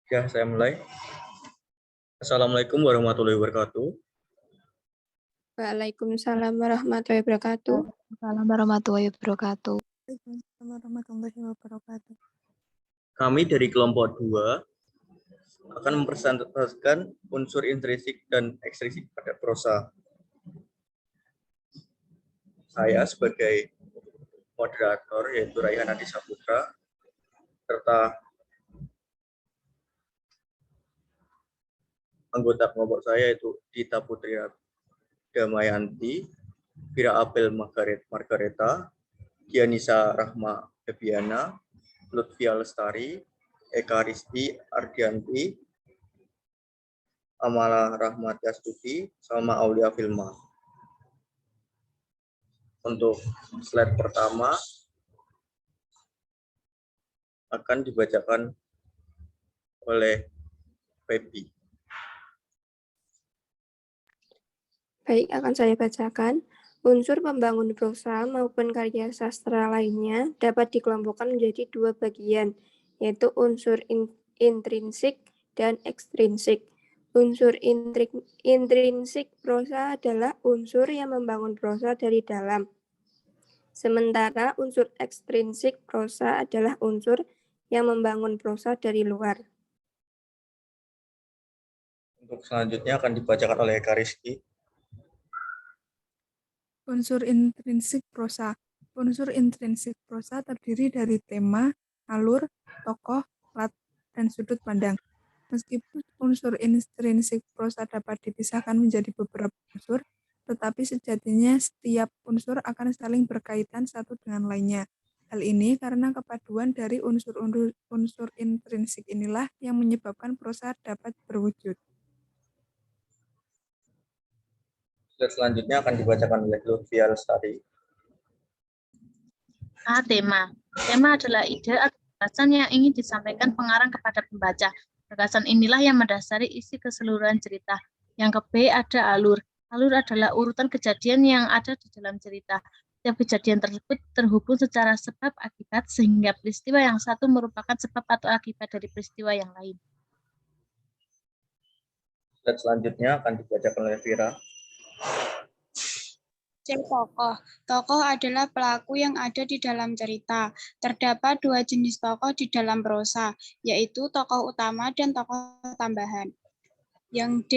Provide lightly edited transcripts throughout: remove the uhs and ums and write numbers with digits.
Ya, saya mulai. Assalamualaikum warahmatullahi wabarakatuh. Waalaikumsalam warahmatullahi wabarakatuh. Waalaikumsalam warahmatullahi wabarakatuh. Waalaikumsalam warahmatullahi wabarakatuh. Kami dari kelompok 2 akan mempresentasikan unsur intrinsik dan ekstrinsik pada prosa. Saya sebagai moderator yaitu Raihan Adi Saputra serta anggota kelompok saya yaitu Dita Putri Damayanti, Vira Abel Margareta, Gianisa Rahma Febiana, Lutfia Lestari, Eka Rizky Ardianti, Amala Rahmat Yastuti, sama Aulia Filma. Untuk slide pertama akan dibacakan oleh Febi. Baik, akan saya bacakan. Unsur pembangun prosa maupun karya sastra lainnya dapat dikelompokkan menjadi dua bagian, yaitu unsur intrinsik dan ekstrinsik. Unsur intrinsik prosa adalah unsur yang membangun prosa dari dalam. Sementara unsur ekstrinsik prosa adalah unsur yang membangun prosa dari luar. Untuk selanjutnya akan dibacakan oleh Eka Rizky. Unsur intrinsik prosa. Unsur intrinsik prosa terdiri dari tema, alur, tokoh, dan sudut pandang. Meskipun unsur intrinsik prosa dapat dipisahkan menjadi beberapa unsur, tetapi sejatinya setiap unsur akan saling berkaitan satu dengan lainnya. Hal ini karena kepaduan dari unsur intrinsik inilah yang menyebabkan prosa dapat berwujud. Slide selanjutnya akan dibacakan oleh Lutfia Lestari. Tema. Tema adalah ide atau gagasan yang ingin disampaikan pengarang kepada pembaca. Gagasan inilah yang mendasari isi keseluruhan cerita. Yang B ada alur. Alur adalah urutan kejadian yang ada di dalam cerita. Setiap kejadian tersebut terhubung secara sebab akibat sehingga peristiwa yang satu merupakan sebab atau akibat dari peristiwa yang lain. Slide selanjutnya akan dibacakan oleh Vira. C. Tokoh. Tokoh adalah pelaku yang ada di dalam cerita. Terdapat dua jenis tokoh di dalam prosa, yaitu tokoh utama dan tokoh tambahan. Yang D.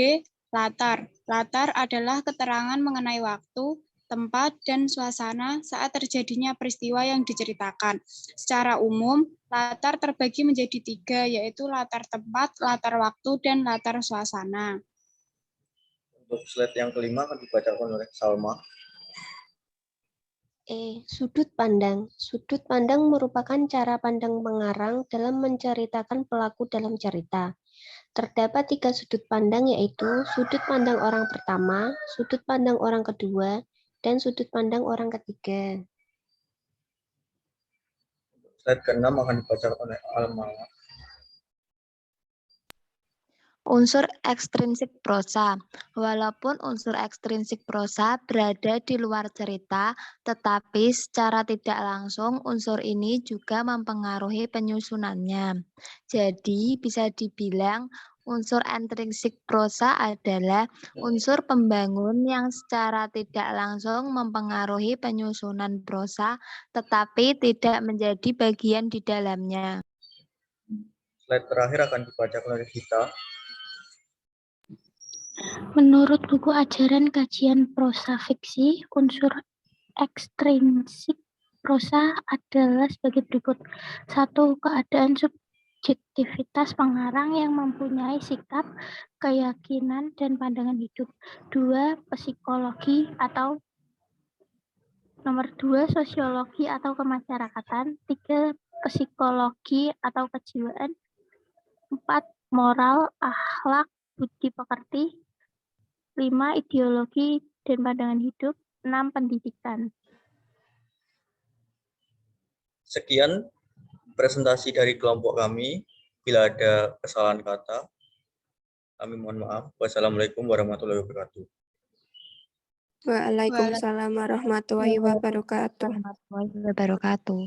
Latar. Latar adalah keterangan mengenai waktu, tempat, dan suasana saat terjadinya peristiwa yang diceritakan. Secara umum, latar terbagi menjadi tiga, yaitu latar tempat, latar waktu, dan latar suasana. Untuk slide yang kelima akan dibacakan oleh Salma. Sudut pandang. Sudut pandang merupakan cara pandang pengarang dalam menceritakan pelaku dalam cerita. Terdapat tiga sudut pandang, yaitu sudut pandang orang pertama, sudut pandang orang kedua, dan sudut pandang orang ketiga. Slide ke-6 akan dibacakan oleh Almala. Unsur ekstrinsik prosa. Walaupun unsur ekstrinsik prosa berada di luar cerita, tetapi secara tidak langsung unsur ini juga mempengaruhi penyusunannya. Jadi bisa dibilang unsur intrinsik prosa adalah unsur pembangun yang secara tidak langsung mempengaruhi penyusunan prosa, tetapi tidak menjadi bagian di dalamnya. Slide terakhir akan dibacakan oleh Dita. Menurut buku ajaran kajian prosa fiksi, unsur ekstrinsik prosa adalah sebagai berikut. 1. Keadaan subjektivitas pengarang yang mempunyai sikap, keyakinan, dan pandangan hidup. 2. Psikologi atau nomor 2. Sosiologi atau kemasyarakatan. 3. Psikologi atau kejiwaan. 4. Moral, akhlak, budi pekerti. 5. Ideologi dan pandangan hidup. 6. Pendidikan. Sekian presentasi dari kelompok kami. Bila ada kesalahan kata, kami mohon maaf. Wassalamualaikum warahmatullahi wabarakatuh. Waalaikumsalam warahmatullahi wabarakatuh. Warahmatullahi wabarakatuh.